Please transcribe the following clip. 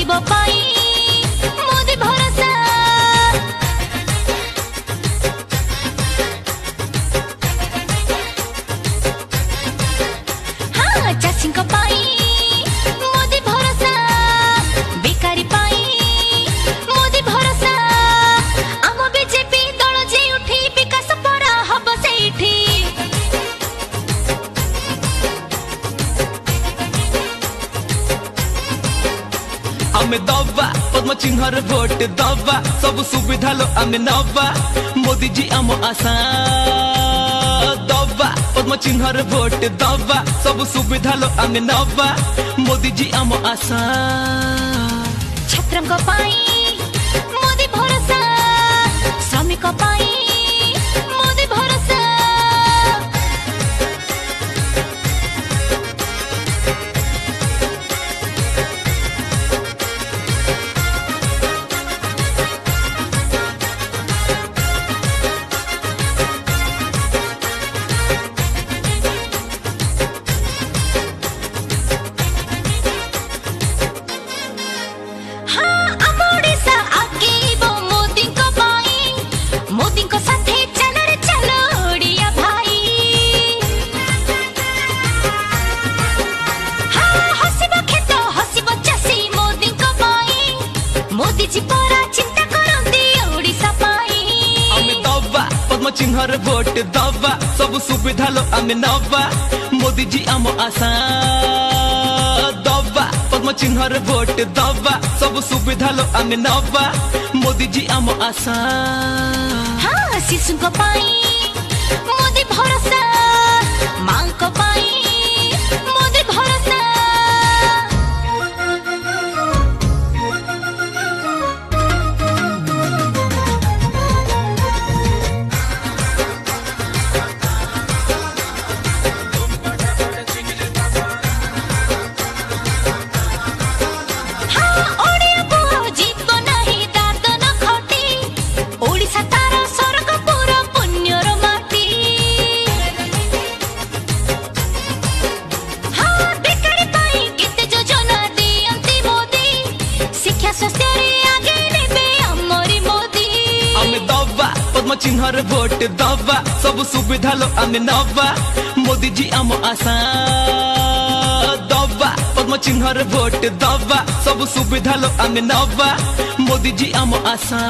हसिबो पाई मोदी भरोसा हाँ चाषी को पाई मोदी भरोसा बेकारी पाई मोदी भरोसा आम बीजेपी दल जे उठी विकास परा हब सेठी आमे दबा पद्म चिन्हर भोट दबा सब सुविधा लो आमे नबा मोदी जी आम आशा दबा पद्म चिन्हर भोट दबा सब सुविधा लो आमे नबा मोदी जी आम आशा छात्रन को पाई मोदी भरोसा श्रमिक पाई मोदी भरोसा चिन्हर भोट दबा सब सुविधा लो आमे नबा मोदी जी आम आशा दबा पद्म चिन्हर भोट दबा सब सुविधा लो आमे नबा मोदी जी आम आशा हाँ शिशु को पाई मोदी भरोसा मां को पाई मोदी भरोसा चिन्हर भोट दबा सब सुविधा लो आमे नबा मोदी जी आम आशा दबा पद्म चिन्हर भोट दबा सब सुविधा लो आमे नबा मोदी जी आम आशा।